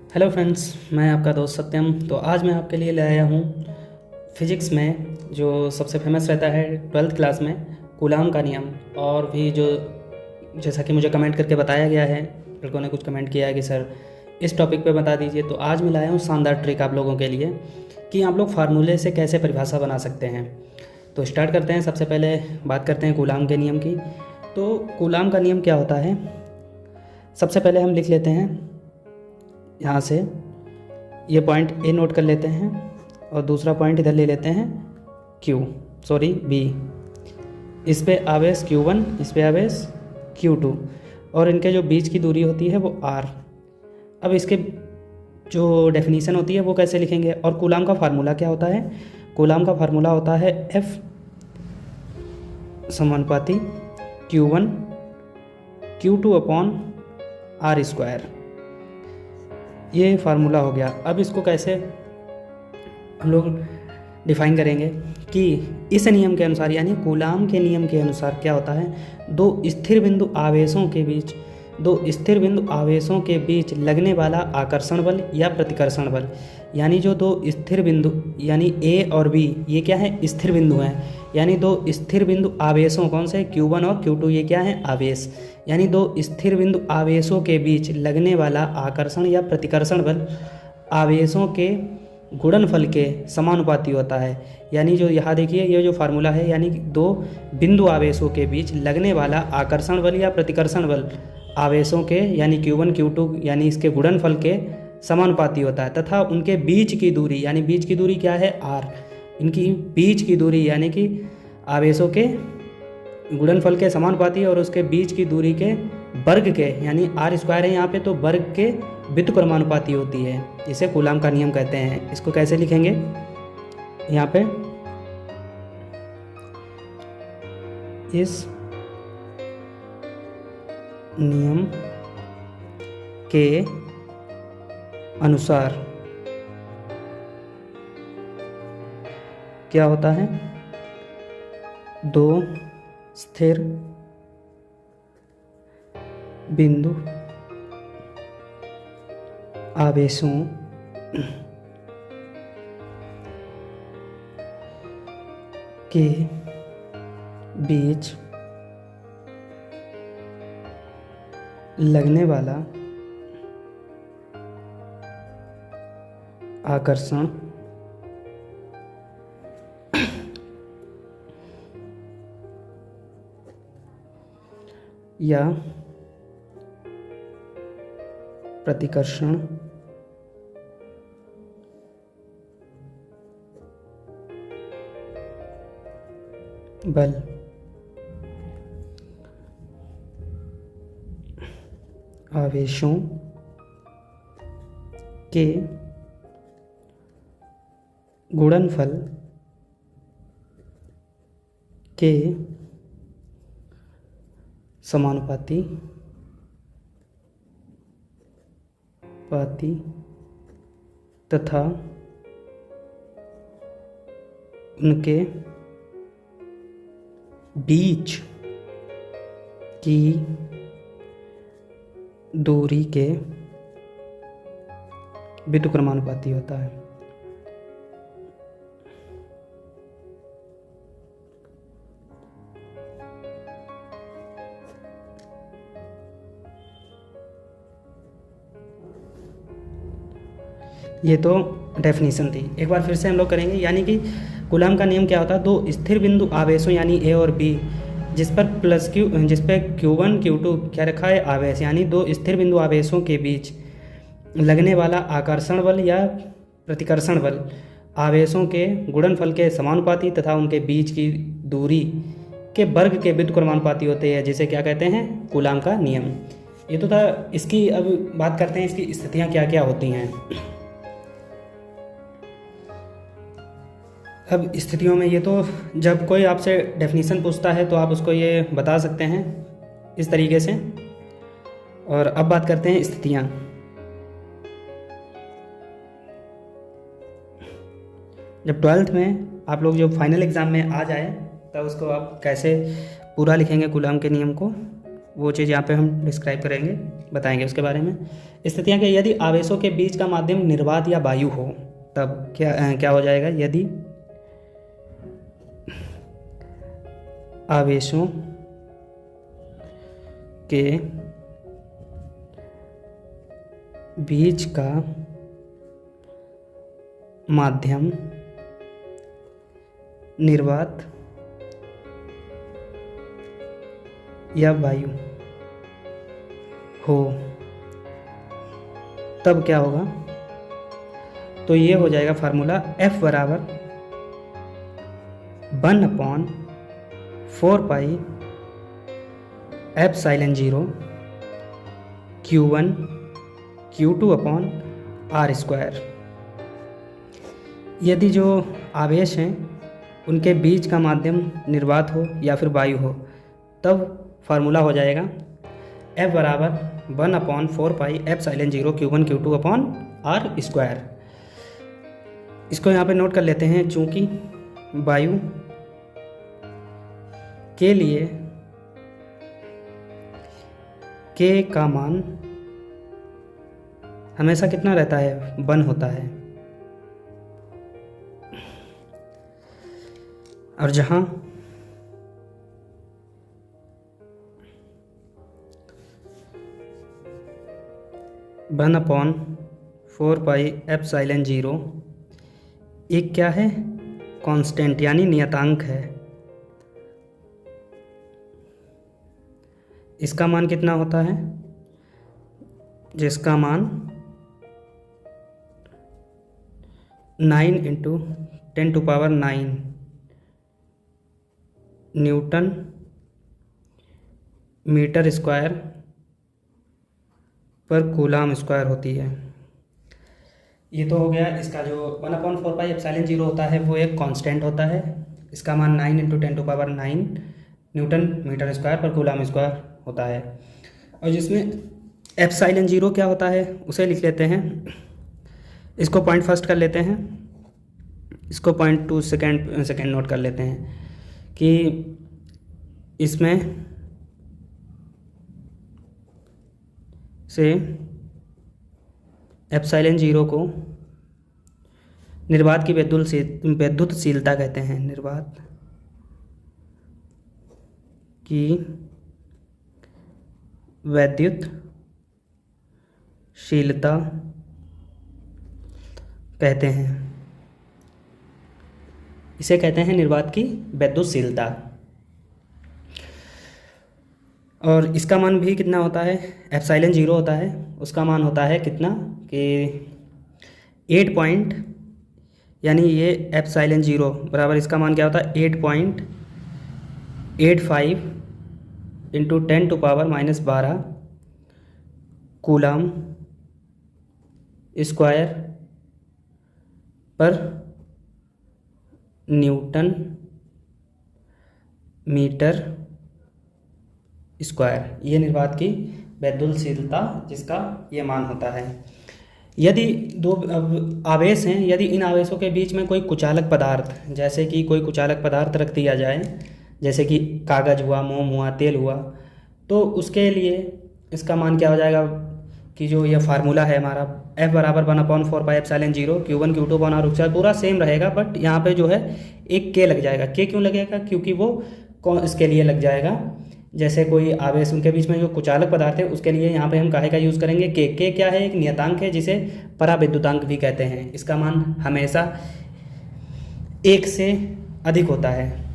Hello friends, मैं आपका दोस्त सत्यम। तो आज मैं आपके लिए ले आया हूँ फिजिक्स में जो सबसे फेमस रहता है 12th क्लास में, कूलाम का नियम। और भी जो जैसा कि मुझे कमेंट करके बताया गया है, लड़कों ने कुछ कमेंट किया है कि सर इस टॉपिक पे बता दीजिए। तो आज मैं लाया हूँ शानदार ट्रिक आप लोगों के लिए कि आप लोग फार्मूले से कैसे परिभाषा बना सकते हैं। तो स्टार्ट करते हैं। सबसे पहले बात करते हैं कूलाम के नियम की। तो कूलाम का नियम क्या होता है, सबसे पहले हम लिख लेते हैं यहाँ से, ये पॉइंट ए नोट कर लेते हैं और दूसरा पॉइंट इधर ले लेते हैं बी। इस पे आवेश Q1, इस पे आवेश Q2 और इनके जो बीच की दूरी होती है वो R। अब इसके जो डेफिनीशन होती है वो कैसे लिखेंगे, और कूलाम का फार्मूला क्या होता है? कूलाम का फार्मूला होता है F समानुपाती Q1 Q2 upon R square. ये फार्मूला हो गया। अब इसको कैसे हम लोग डिफाइन करेंगे कि इस नियम के अनुसार, यानी कूलाम के नियम के अनुसार क्या होता है, दो स्थिर बिंदु आवेशों के बीच लगने वाला आकर्षण बल या प्रतिकर्षण बल, यानी जो दो स्थिर बिंदु यानी A और B ये क्या है, स्थिर बिंदु हैं। यानी दो स्थिर बिंदु आवेशों, कौन से, Q1 और Q2, ये क्या है, आवेश। यानी दो स्थिर बिंदु आवेशों के बीच लगने वाला आकर्षण या प्रतिकर्षण बल आवेशों के गुणनफल के समानुपाती होता है। यानी जो यहाँ देखिए, ये जो फार्मूला है, यानी दो बिंदु आवेशों के बीच लगने वाला आकर्षण बल या प्रतिकर्षण बल आवेशों के, यानी Q1 Q2 यानी इसके गुणनफल के समानुपाती होता है, तथा उनके बीच की दूरी, यानी बीच की दूरी क्या है, R। इनकी बीच की दूरी यानी कि आवेशों के गुणनफल के समानुपाती और उसके बीच की दूरी के वर्ग के, यानी R स्क्वायर है यहाँ पे, तो वर्ग के व्युत्क्रमानुपाती होती है। इसे कूलाम का नियम कहते हैं। इसको कैसे लिखेंगे, यहाँ पे इस नियम के अनुसार क्या होता है, दो स्थिर बिंदु आवेशों के बीच लगने वाला आकर्षण या प्रतिकर्षण बल आवेशों के गुणनफल के समानुपाती तथा उनके बीच की दूरी के व्युत्क्रमानुपाती होता है। ये तो डेफिनेशन थी, एक बार फिर से हम लोग करेंगे। यानी कि कूलाम का नियम क्या होता है, दो स्थिर बिंदु आवेशों यानी A और B जिस पर Q1 Q2 क्या रखा है, आवेश, यानी दो स्थिर बिंदु आवेशों के बीच लगने वाला आकर्षण बल या प्रतिकर्षण बल आवेशों के गुणनफल के समानुपाती तथा उनके बीच की दूरी के वर्ग के व्युत्क्रमानुपाती होते हैं, जिसे क्या कहते हैं, कूलाम का नियम। ये तो था। इसकी अब बात करते हैं, इसकी स्थितियाँ क्या क्या होती हैं। अब स्थितियों में ये तो जब कोई आपसे डेफिनेशन पूछता है तो आप उसको ये बता सकते हैं इस तरीके से। और अब बात करते हैं स्थितियाँ। जब 12th में आप लोग जो फाइनल एग्ज़ाम में आ जाए तब उसको आप कैसे पूरा लिखेंगे कूलाम के नियम को, वो चीज़ यहाँ पे हम डिस्क्राइब करेंगे, बताएंगे उसके बारे में। स्थितियाँ कि यदि आवेशों के बीच का माध्यम निर्वात या वायु हो तब क्या हो जाएगा। यदि आवेशों के बीच का माध्यम निर्वात या वायु हो तब क्या होगा। तो ये हो जाएगा फार्मूला F बराबर 1/4 epsilon 0 Q1 Q2 upon R square. यदि जो आवेश हैं उनके बीच का माध्यम निर्वात हो या फिर वायु हो तब फार्मूला हो जाएगा F बराबर 1/4 epsilon 0 Q1 Q2 upon R square. इसको यहाँ पे नोट कर लेते हैं। चूँकि वायु के लिए K का मान हमेशा कितना रहता है, 1 होता है। और जहाँ वन अपॉन 4 एप्सिलॉन 0 एक क्या है, कांस्टेंट यानी नियतांक है। इसका मान कितना होता है, जिसका मान 9 × 10⁹ न्यूटन मीटर स्क्वायर पर कूलाम स्क्वायर होती है। ये तो हो गया इसका जो 1/4 एप्सिलॉन 0 होता है वो एक कांस्टेंट होता है। इसका मान 9 × 10⁹ न्यूटन मीटर स्क्वायर पर कूलाम स्क्वायर होता है। और जिसमें एप्सिलॉन 0 क्या होता है उसे लिख लेते हैं। इसको पॉइंट फर्स्ट कर लेते हैं, इसको 0.2 सेकेंड नोट कर लेते हैं कि इसमें से एप्सिलॉन 0 को निर्वात की वैद्युतशीलता कहते हैं। निर्वात की वैद्युतशीलता कहते हैं। इसे कहते हैं निर्वात की वैद्युतशीलता। और इसका मान भी कितना होता है, एप्सिलॉन 0 होता है, उसका मान होता है कितना कि 8 पॉइंट, यानी ये एप्सिलॉन 0 बराबर इसका मान क्या होता है 8.85 × 10⁻⁻12 कूलाम स्क्वायर पर न्यूटन मीटर स्क्वायर। ये निर्वात की वैद्युतशीलता जिसका ये मान होता है। यदि दो आवेश हैं, यदि इन आवेशों के बीच में कोई कुचालक पदार्थ, जैसे कि कोई कुचालक पदार्थ रख दिया जाए, जैसे कि कागज़ हुआ, मोम हुआ, तेल हुआ, तो उसके लिए इसका मान क्या हो जाएगा कि जो ये फार्मूला है हमारा F बराबर 1/4 epsilon 0 Q1 Q2 upon R square पूरा सेम रहेगा, बट यहाँ पे जो है एक K लग जाएगा। K क्यों लगेगा, क्योंकि वो इसके लिए लग जाएगा, जैसे कोई आवेश उनके बीच में जो कुचालक पदार्थ है उसके लिए यहाँ पे हम काहे का यूज़ करेंगे K। K क्या है, एक नियतांक है जिसे पराविद्युतांक भी कहते हैं। इसका मान हमेशा 1 से अधिक होता है।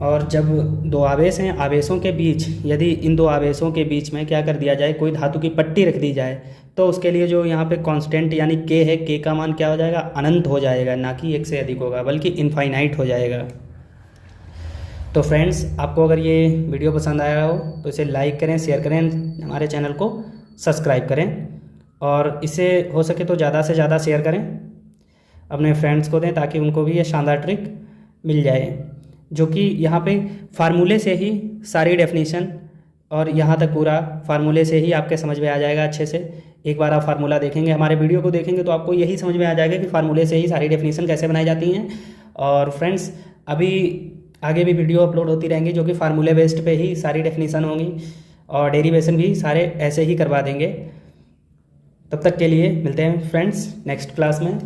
और जब दो आवेश हैं, आवेशों के बीच यदि इन दो आवेशों के बीच में क्या कर दिया जाए, कोई धातु की पट्टी रख दी जाए, तो उसके लिए जो यहाँ पे कांस्टेंट यानी K है, K का मान क्या हो जाएगा, अनंत हो जाएगा, ना कि 1 से अधिक होगा, बल्कि इनफाइनाइट हो जाएगा। तो फ्रेंड्स, आपको अगर ये वीडियो पसंद आया हो तो इसे लाइक करें, शेयर करें, हमारे चैनल को सब्सक्राइब करें, और इसे हो सके तो ज़्यादा से ज़्यादा शेयर करें, अपने फ्रेंड्स को दें, ताकि उनको भी ये शानदार ट्रिक मिल जाए, जो कि यहाँ पे फार्मूले से ही सारी डेफिनेशन और यहाँ तक पूरा फार्मूले से ही आपके समझ में आ जाएगा अच्छे से। एक बार आप फार्मूला देखेंगे, हमारे वीडियो को देखेंगे, तो आपको यही समझ में आ जाएगा कि फार्मूले से ही सारी डेफिनेशन कैसे बनाई जाती हैं। और फ्रेंड्स, अभी आगे भी वीडियो अपलोड होती रहेंगी जो कि फार्मूले बेस्ड पे ही सारी डेफिनीसन होंगी और डेरिवेशन भी सारे ऐसे ही करवा देंगे। तब तक के लिए मिलते हैं फ्रेंड्स नेक्स्ट क्लास में।